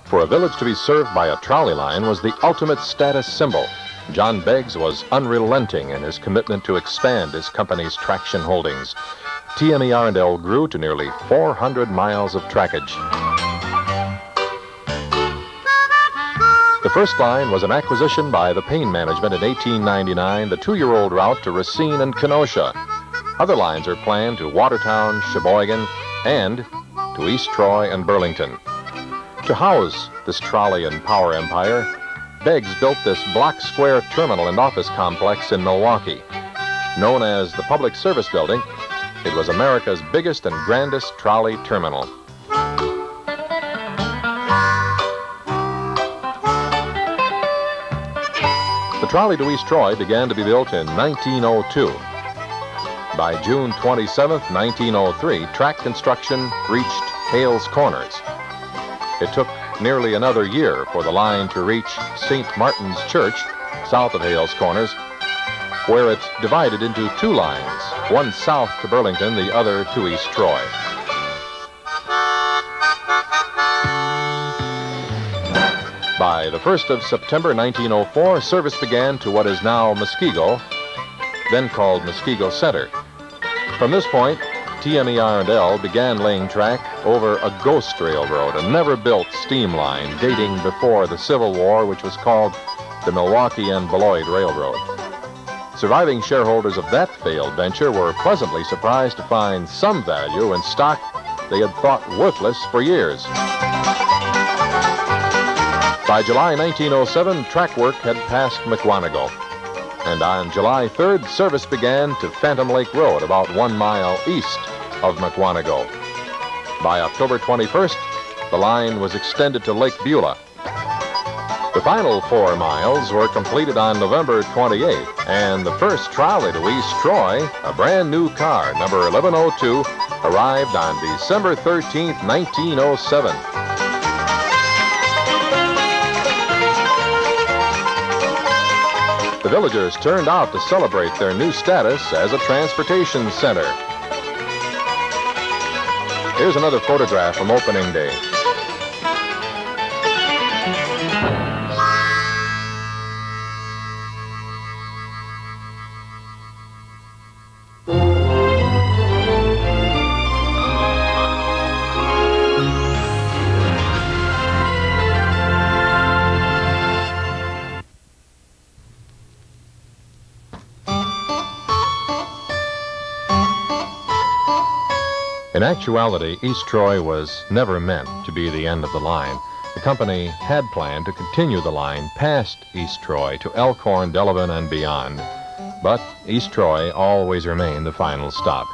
For a village to be served by a trolley line was the ultimate status symbol. John Beggs was unrelenting in his commitment to expand his company's traction holdings. TME R&L grew to nearly 400 miles of trackage. The first line was an acquisition by the Pain Management in 1899, the 2-year-old route to Racine and Kenosha. Other lines are planned to Watertown, Sheboygan, and to East Troy and Burlington. To house this trolley and power empire, Beggs built this block square terminal and office complex in Milwaukee. Known as the Public Service Building, it was America's biggest and grandest trolley terminal. The trolley to East Troy began to be built in 1902. By June 27, 1903, track construction reached Hales Corners. It took nearly another year for the line to reach St. Martin's Church, south of Hales Corners, where it divided into 2 lines, one south to Burlington, the other to East Troy. By the 1st of September 1904, service began to what is now Muskego, then called Muskego Center. From this point, TME R&L began laying track over a ghost railroad, a never-built steam line dating before the Civil War, which was called the Milwaukee and Beloit Railroad. Surviving shareholders of that failed venture were pleasantly surprised to find some value in stock they had thought worthless for years. By July 1907, track work had passed McWanago. And on July 3rd, service began to Phantom Lake Road, about 1 mile east of McWanago. By October 21st, the line was extended to Lake Beulah. The final 4 miles were completed on November 28th, and the first trolley to East Troy, a brand new car, number 1102, arrived on December 13th, 1907. The villagers turned out to celebrate their new status as a transportation center. Here's another photograph from opening day. In actuality, East Troy was never meant to be the end of the line. The company had planned to continue the line past East Troy to Elkhorn, Delavan, and beyond. But East Troy always remained the final stop.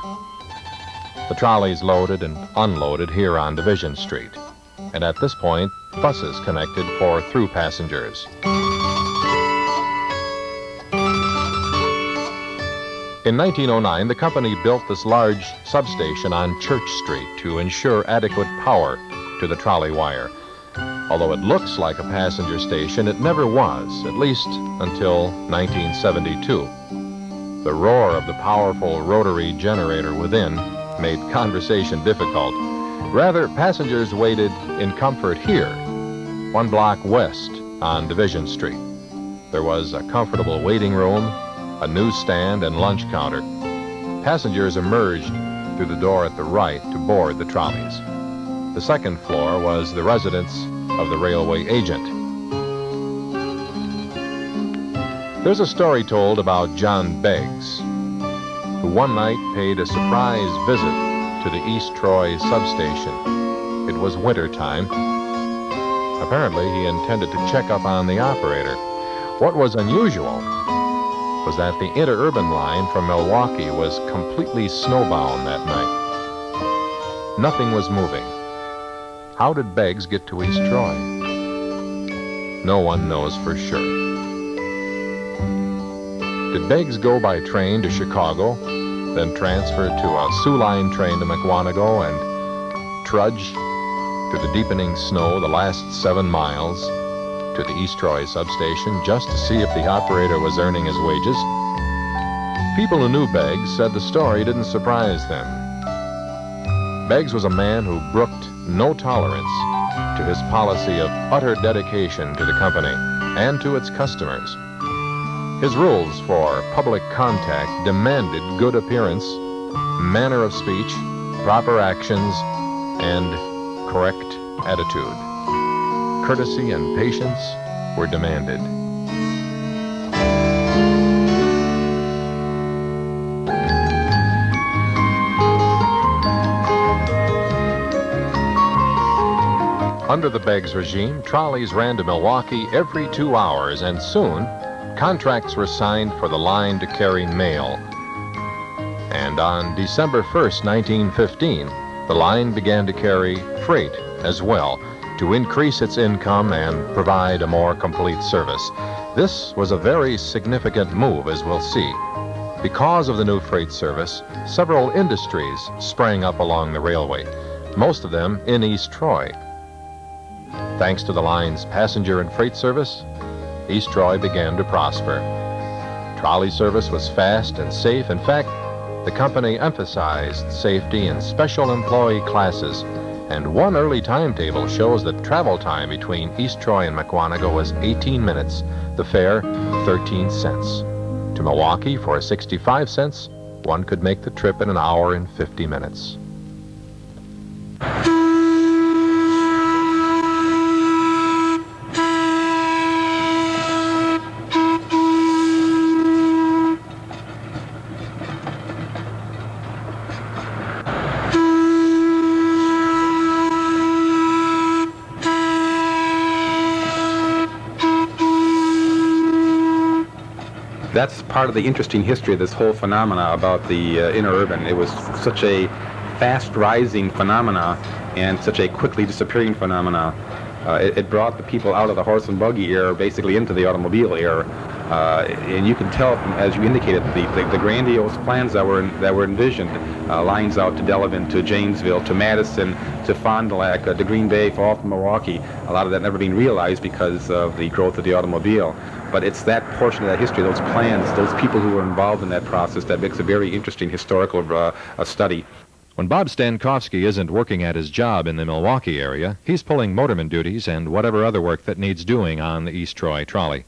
The trolleys loaded and unloaded here on Division Street. And at this point, buses connected for through passengers. In 1909, the company built this large substation on Church Street to ensure adequate power to the trolley wire. Although it looks like a passenger station, it never was, at least until 1972. The roar of the powerful rotary generator within made conversation difficult. Rather, passengers waited in comfort here, 1 block west on Division Street. There was a comfortable waiting room, a newsstand, and lunch counter. Passengers emerged through the door at the right to board the trolleys. The second floor was the residence of the railway agent. There's a story told about John Beggs, who one night paid a surprise visit to the East Troy substation. It was winter time. Apparently, he intended to check up on the operator. What was unusual was that the interurban line from Milwaukee was completely snowbound that night. Nothing was moving. How did Beggs get to East Troy? No one knows for sure. Did Beggs go by train to Chicago, then transfer to a Sioux Line train to McWanago and trudge through the deepening snow the last 7 miles to the East Troy substation just to see if the operator was earning his wages? People who knew Beggs said the story didn't surprise them. Beggs was a man who brooked no tolerance to his policy of utter dedication to the company and to its customers. His rules for public contact demanded good appearance, manner of speech, proper actions, and correct attitude. Courtesy and patience were demanded. Under the Beggs regime, trolleys ran to Milwaukee every 2 hours, and soon contracts were signed for the line to carry mail. And on December 1st, 1915, the line began to carry freight as well to increase its income and provide a more complete service. This was a very significant move, as we'll see. Because of the new freight service, several industries sprang up along the railway, most of them in East Troy. Thanks to the line's passenger and freight service, East Troy began to prosper. Trolley service was fast and safe. In fact, the company emphasized safety in special employee classes, and one early timetable shows that travel time between East Troy and Mukwonago was 18 minutes, the fare 13 cents. To Milwaukee, for 65 cents, one could make the trip in an hour and 50 minutes. That's part of the interesting history of this whole phenomena about the interurban. It was such a fast-rising phenomena and such a quickly disappearing phenomena. It brought the people out of the horse and buggy era basically into the automobile era. And you can tell, as you indicated, the grandiose plans that were envisioned, lines out to Delavan, to Janesville, to Madison, to Fond du Lac, to Green Bay, fall from Milwaukee. A lot of that never being realized because of the growth of the automobile. But it's that portion of that history, those plans, those people who were involved in that process, that makes a very interesting historical study. When Bob Stankowski isn't working at his job in the Milwaukee area, he's pulling motorman duties and whatever other work that needs doing on the East Troy trolley.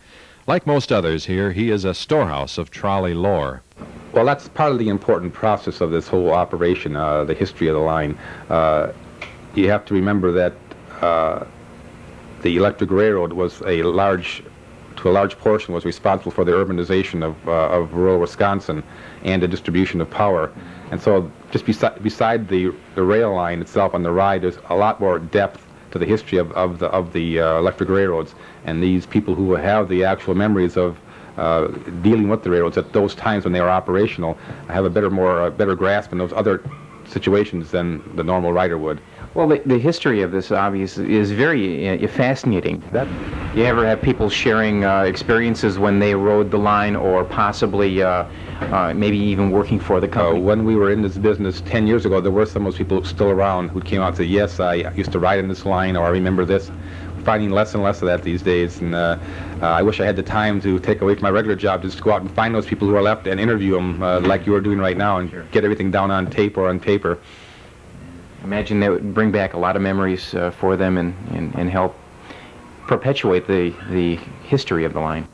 Like most others here, he is a storehouse of trolley lore. Well, that's part of the important process of this whole operation, the history of the line. You have to remember that the electric railroad was to a large portion, was responsible for the urbanization of rural Wisconsin and the distribution of power. And so just beside the rail line itself on the ride, there's a lot more depth to the history of the electric railroads. And these people who have the actual memories of dealing with the railroads at those times when they were operational have a better grasp in those other situations than the normal rider would. Well, the history of this obviously is very fascinating. You ever have people sharing experiences when they rode the line, or possibly maybe even working for the company? When we were in this business 10 years ago, there were some of those people still around who came out and said, yes, I used to ride in this line, or I remember this. We're finding less and less of that these days, and I wish I had the time to take away from my regular job, just to go out and find those people who are left and interview them like you are doing right now, and get everything down on tape or on paper. Imagine that would bring back a lot of memories for them and help perpetuate the history of the line.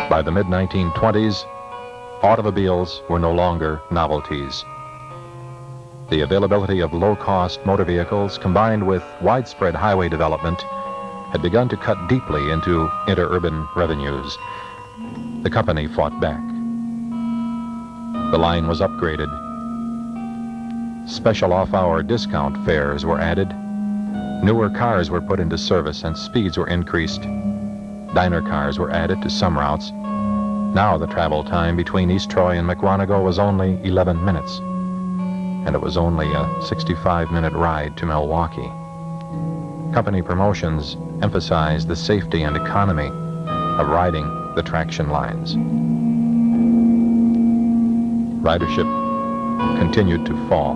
By the mid-1920s, automobiles were no longer novelties. The availability of low-cost motor vehicles, combined with widespread highway development, had begun to cut deeply into interurban revenues. The company fought back. The line was upgraded. Special off-hour discount fares were added. Newer cars were put into service and speeds were increased. Diner cars were added to some routes. Now the travel time between East Troy and Mukwonago was only 11 minutes, and it was only a 65-minute ride to Milwaukee. Company promotions emphasized the safety and economy of riding the traction lines. Ridership continued to fall.